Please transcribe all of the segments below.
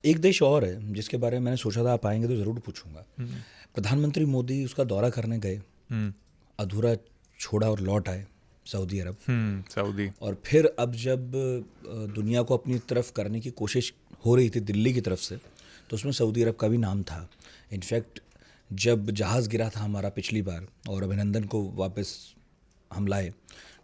एक देश और है जिसके बारे में मैंने सोचा था आप आएंगे तो ज़रूर पूछूंगा। प्रधानमंत्री मोदी उसका दौरा करने गए, हम्म। अधूरा छोड़ा और लौट आए, सऊदी अरब। सऊदी। और फिर अब जब दुनिया को अपनी तरफ करने की कोशिश हो रही थी दिल्ली की तरफ से, तो उसमें सऊदी अरब का भी नाम था। इनफैक्ट जब जहाज़ गिरा था हमारा पिछली बार और अभिनंदन को वापस हम लाए,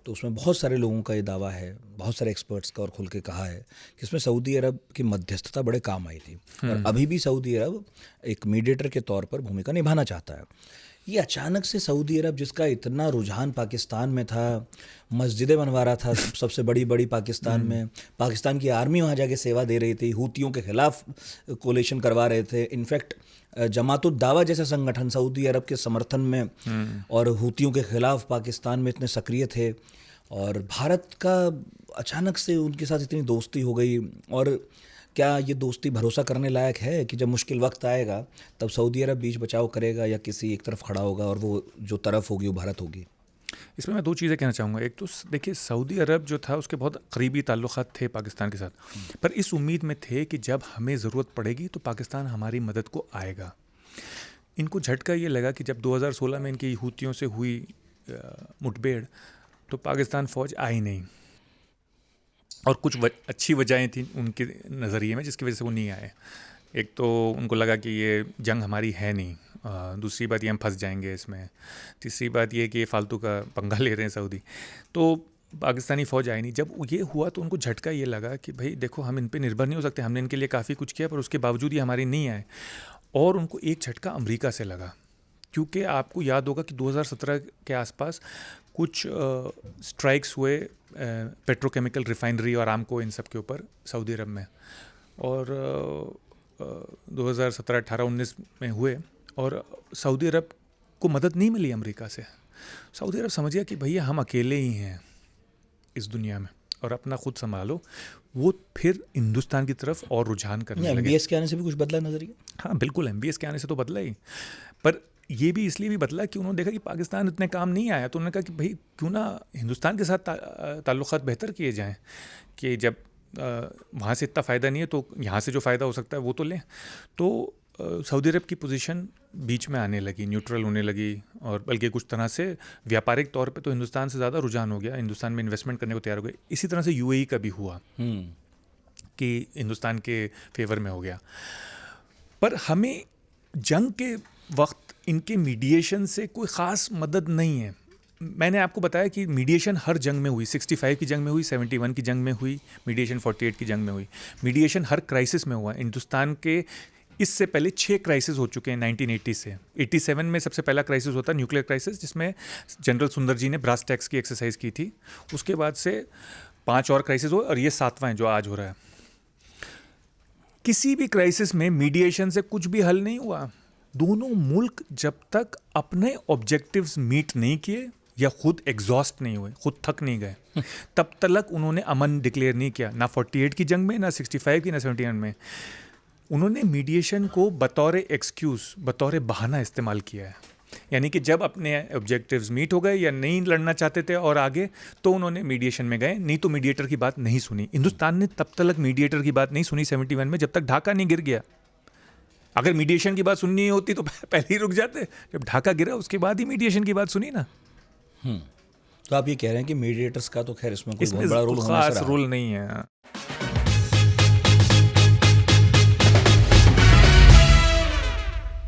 तो उसमें बहुत सारे लोगों का ये दावा है, बहुत सारे एक्सपर्ट्स का, और खुल के कहा है कि इसमें सऊदी अरब की मध्यस्थता बड़े काम आई थी। और अभी भी सऊदी अरब एक मीडिएटर के तौर पर भूमिका निभाना चाहता है। ये अचानक से सऊदी अरब, जिसका इतना रुझान पाकिस्तान में था, मस्जिदें बनवा रहा था सबसे बड़ी बड़ी पाकिस्तान में, पाकिस्तान की आर्मी वहाँ जाके सेवा दे रही थी, हूतियों के खिलाफ कोलेशन करवा रहे थे। इनफैक्ट जमातुद दावा जैसे संगठन सऊदी अरब के समर्थन में और हूतियों के खिलाफ पाकिस्तान में इतने सक्रिय थे, और भारत का अचानक से उनके साथ इतनी दोस्ती हो गई। और क्या ये दोस्ती भरोसा करने लायक है कि जब मुश्किल वक्त आएगा तब सऊदी अरब बीच बचाव करेगा या किसी एक तरफ खड़ा होगा और वो जो तरफ होगी वो भारत होगी? इसमें मैं दो चीज़ें कहना चाहूँगा। एक तो देखिए, सऊदी अरब जो था उसके बहुत करीबी ताल्लुकात थे पाकिस्तान के साथ, पर इस उम्मीद में थे कि जब हमें ज़रूरत पड़ेगी तो पाकिस्तान हमारी मदद को आएगा। इनको झटका ये लगा कि जब 2016 में इनकी हूतियों से हुई मुठभेड़, तो पाकिस्तान फ़ौज आई नहीं, और कुछ अच्छी वजहें थी उनके नज़रिए में जिसकी वजह से वो नहीं आए। एक तो उनको लगा कि ये जंग हमारी है नहीं, दूसरी बात ये हम फंस जाएंगे इसमें, तीसरी बात ये कि ये फालतू का पंगा ले रहे हैं सऊदी। तो पाकिस्तानी फ़ौज आई नहीं। जब ये हुआ तो उनको झटका ये लगा कि भाई देखो, हम इन पे निर्भर नहीं हो सकते, हमने इनके लिए काफ़ी कुछ किया पर उसके बावजूद ये हमारी नहीं आए। और उनको एक झटका अमेरिका से लगा, क्योंकि आपको याद होगा कि 2017 के आसपास कुछ स्ट्राइक्स हुए पेट्रोकेमिकल रिफाइनरी और आरामको, इन सब के ऊपर सऊदी अरब में, और 2017, 18, 19 में हुए, और सऊदी अरब को मदद नहीं मिली अमेरिका से। सऊदी अरब समझ गया कि भैया हम अकेले ही हैं इस दुनिया में और अपना खुद संभालो। वो फिर हिंदुस्तान की तरफ और रुझान करने लगे। MBS के आने से भी कुछ बदला नजरिया? हाँ बिल्कुल, MBS के आने से तो बदला ही, पर ये भी इसलिए भी बदला कि उन्होंने देखा कि पाकिस्तान इतने काम नहीं आया, तो उन्होंने कहा कि भाई क्यों ना हिंदुस्तान के साथ ताल्लुकात बेहतर किए जाएं, कि जब वहाँ से इतना फ़ायदा नहीं है तो यहाँ से जो फ़ायदा हो सकता है वो तो लें। तो सऊदी अरब की पोजीशन बीच में आने लगी, न्यूट्रल होने लगी, और बल्कि कुछ तरह से व्यापारिक तौर पे तो हिंदुस्तान से ज़्यादा रुझान हो गया, हिंदुस्तान में इन्वेस्टमेंट करने को तैयार हो गए। इसी तरह से UAE का भी हुआ कि हिंदुस्तान के फेवर में हो गया। पर हमें जंग के वक्त इनके मीडिएशन से कोई ख़ास मदद नहीं है। मैंने आपको बताया कि मीडिएशन हर जंग में हुई, 65 की जंग में हुई, 71 की जंग में हुई, मीडिएशन 48 की जंग में हुई, मीडिएशन हर क्राइसिस में हुआ। हिंदुस्तान के इससे पहले 6 क्राइसिस हो चुके हैं 1980 से। 87 में सबसे पहला क्राइसिस होता है न्यूक्लियर क्राइसिस, जिसमें जनरल सुंदर जी ने ब्रास टैक्स की एक्सरसाइज की थी। उसके बाद से 5 और क्राइसिस हुए, और ये 7वां है जो आज हो रहा है। किसी भी क्राइसिस में मीडिएशन से कुछ भी हल नहीं हुआ। दोनों मुल्क जब तक अपने ऑब्जेक्टिव्स मीट नहीं किए या खुद एग्जॉस्ट नहीं हुए, खुद थक नहीं गए, तब तक उन्होंने अमन डिक्लेयर नहीं किया, ना 48 की जंग में, ना 65 की, ना 71 में। उन्होंने मीडिएशन को बतौर एक्सक्यूज़, बतौर बहाना इस्तेमाल किया है। यानी कि जब अपने ऑब्जेक्टिव्स मीट हो गए या नहीं लड़ना चाहते थे और आगे, तो उन्होंने मीडिएशन में गए, नहीं तो मीडिएटर की बात नहीं सुनी। हिंदुस्तान ने तब तक मीडिएटर की बात नहीं सुनी 71 में, जब तक ढाका नहीं गिर गया। अगर मीडिएशन की बात सुननी होती तो पहले ही रुक जाते, जब ढाका गिरा उसके बाद ही मीडिएशन की बात सुनी ना। तो आप ये कह रहे हैं कि मीडिएटर्स का तो खैर इसमें कोई बहुत बड़ा रोल खास रोल नहीं है।